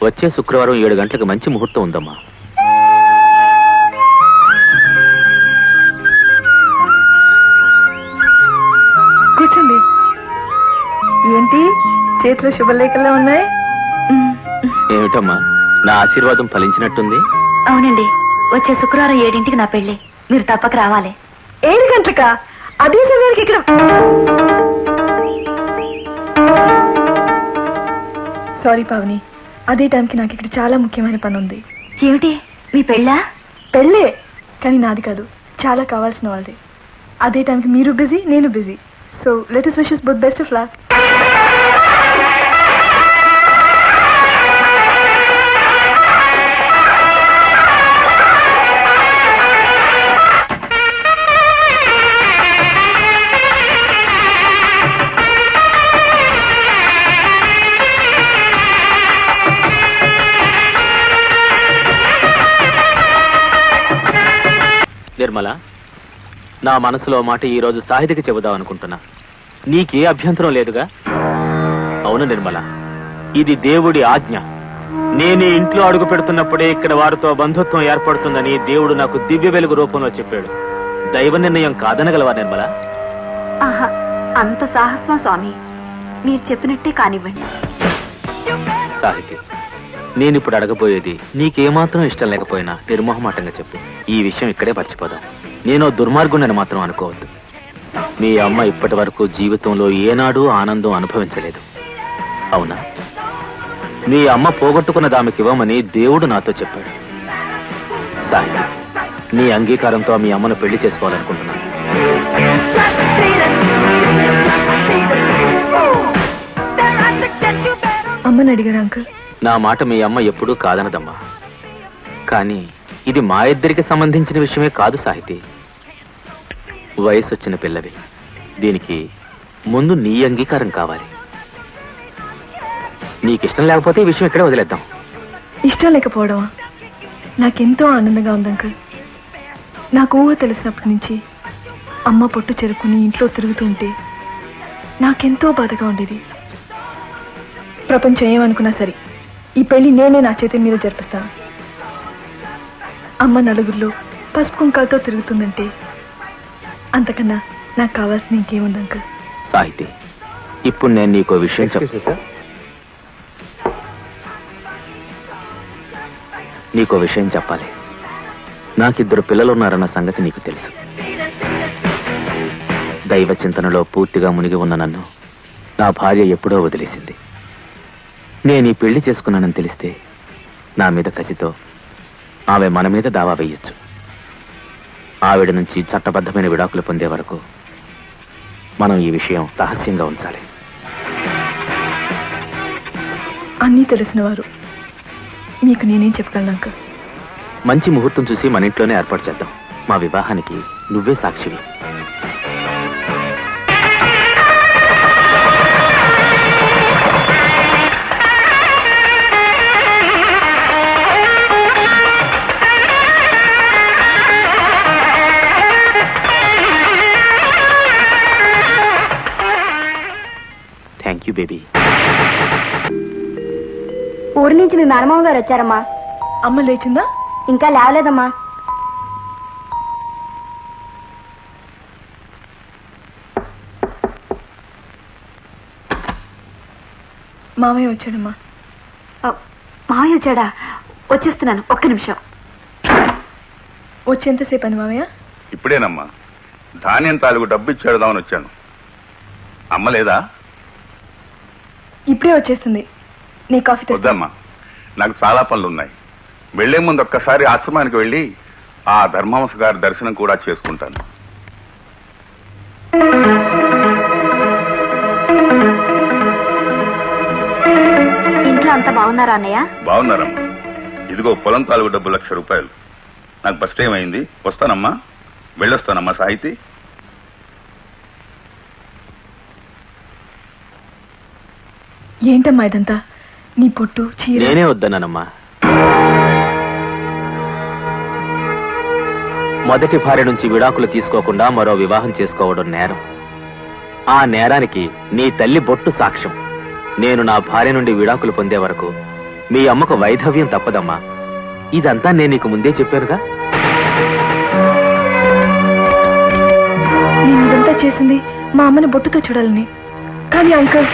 వచ్చే శుక్రవారం 7 గంటలకు మంచి ముహూర్తం ఉందమ్మా. కూర్చోండి. ఏంటి చేతిలో శుభలేఖల్లో ఉన్నాయి? ఏమిటమ్మా, నా ఆశీర్వాదం ఫలించినట్టుంది. అవునండి, వచ్చే శుక్రవారం 7ంటికి నా పెళ్లి. మీరు తప్పక రావాలి. 7 గంటలకా? అదే సమయానికి ఇక్కడ. సారీ పావని, అదే టైంకి నాకు ఇక్కడ చాలా ముఖ్యమైన పని ఉంది. ఏమిటి, మీ పెళ్ళా? పెళ్ళే, కానీ నాది కాదు, చాలా కావాల్సిన వాళ్ళది. అదే టైంకి మీరు బిజీ, నేను busy. So let us wish us both best of luck. Nirmala, నా మనసులో మాట ఈ రోజు సాహితికి చెబుదాం అనుకుంటున్నా. నీకే అభ్యంతరం లేదుగా? అవును నిర్మల, ఇది దేవుడి ఆజ్ఞ. నేను ఇంట్లో అడుగు పెడుతున్నప్పుడే ఇక్కడ వారితో బంధుత్వం ఏర్పడుతుందని దేవుడు నాకు దివ్య వెలుగు రూపంలో చెప్పాడు. దైవ నిర్ణయం కాదనగలవా నిర్మల? ఆహా, అంత సాహస్వా స్వామి, మీరు చెప్పినట్టే కానివ్వండి. సాహితి, నేనిప్పుడు అడగబోయేది నీకేమాత్రం ఇష్టం లేకపోయినా నిర్మోహమాటంగా చెప్పు. ఈ విషయం ఇక్కడే మర్చిపోదాం. నేను దుర్మార్గుణ్ణని మాత్రం అనుకోవద్దు. మీ అమ్మ ఇప్పటి వరకు జీవితంలో ఏనాడూ ఆనందం అనుభవించలేదు, అవునా? మీ అమ్మ పోగొట్టుకున్న దానికి ఇవ్వమని దేవుడు నాతో చెప్పాడు. సాహితి, నీ అంగీకారంతో మీ అమ్మను పెళ్లి చేసుకోవాలనుకుంటున్నాను. అమ్మని అడిగారు అంకుల్. నా మాట మీ అమ్మ ఎప్పుడూ కాదనదమ్మా. కానీ ఇది మా ఇద్దరికి సంబంధించిన విషయమే కాదు సాహితి. వయసు వచ్చిన పిల్లవి, దీనికి ముందు నీ అంగీకారం కావాలి. నీకిష్టం లేకపోతే ఈ విషయం ఇక్కడే వదిలేద్దాం. ఇష్టం లేకపోవడమా? నాకెంతో ఆనందంగా ఉంది అంకుల్. నాకు ఊహ తెలిసినప్పటి నుంచి అమ్మ పొట్టు చెరుకుని ఇంట్లో తిరుగుతుంటే నాకెంతో బాధగా ఉండేది. ప్రపంచం ఏమనుకున్నా సరే ఈ పెళ్లి నేనే నా చేతి మీద జరిపిస్తాను. అమ్మ నలుగురిలో పసుపు కుంకాలతో తిరుగుతుందంటే అంతకన్నా నాకు కావాల్సిన ఇంకేముంది అంకుల్? సాహితి, ఇప్పుడు నేను నీకో విషయం చెప్తా. నీకో విషయం చెప్పాలి. నాకిద్దరు పిల్లలున్నారన్న సంగతి నీకు తెలుసు. దైవ చింతనలో పూర్తిగా మునిగి ఉన్న నన్ను నా భార్య ఎప్పుడో వదిలేసింది. నేను ఈ పెళ్లి చేసుకున్నానని తెలిస్తే నా మీద కసితో ఆమె మన మీద దావా వేయొచ్చు. ఆవిడ నుంచి చట్టబద్ధమైన విడాకులు పొందే వరకు మనం ఈ విషయం రహస్యంగా ఉంచాలి. అన్నీ తెలిసిన వారు మీకు నేనేం చెప్పగలను అంకుల్? మంచి ముహూర్తం చూసి మన ఇంట్లోనే ఏర్పాటు చేద్దాం. మా వివాహానికి నువ్వే సాక్షివి. Thank you baby. ఊరి నుంచి మీ మేనమామ గారు వచ్చారమ్మా. అమ్మ లేచిందా? ఇంకా లేవలేదమ్మా. మామయ్య వచ్చాడమ్మా. మామయ్య వచ్చాడా? వచ్చేస్తున్నాను, ఒక్క నిమిషం. వచ్చేంతసేపు అని మామయ్య? ఇప్పుడేనమ్మా, ధాన్యం తాలూకు డబ్బు ఇచ్చేద్దామని వచ్చాను. అమ్మ లేదా? ఇప్పుడే వచ్చేస్తుంది. నీ కాఫీ వద్దమ్మా, నాకు చాలా పనులున్నాయి. వెళ్లే ముందు ఒక్కసారి ఆశ్రమానికి వెళ్ళి ఆ ధర్మహంస గారి దర్శనం కూడా చేసుకుంటాను. ఇంట్లో అంతా బాగున్నారా అన్నయ్య? బాగున్నారమ్మా. ఇదిగో పొలం తాలూకు డబ్బు ₹1,00,000. నాకు బస్ టైం అయింది, వస్తానమ్మా. వెళ్ళొస్తానమ్మా సాహితి. ఏంటమ్మా ఇదంతా? నీ పొట్టు చీర. నేనే వద్దన్నానమ్మా. మొదటి భార్య నుంచి విడాకులు తీసుకోకుండా మరో వివాహం చేసుకోవడం నేరం. ఆ నేరానికి నీ తల్లి బొట్టు సాక్ష్యం. నేను నా భార్య నుండి విడాకులు పొందే వరకు మీ అమ్మకు వైధవ్యం తప్పదమ్మా. ఇదంతా నేను నీకు ముందే చెప్పానుగా. నేను ఇదంతా చేసింది మా అమ్మని బొట్టుతో చూడాలని. కానీ అంకుల్,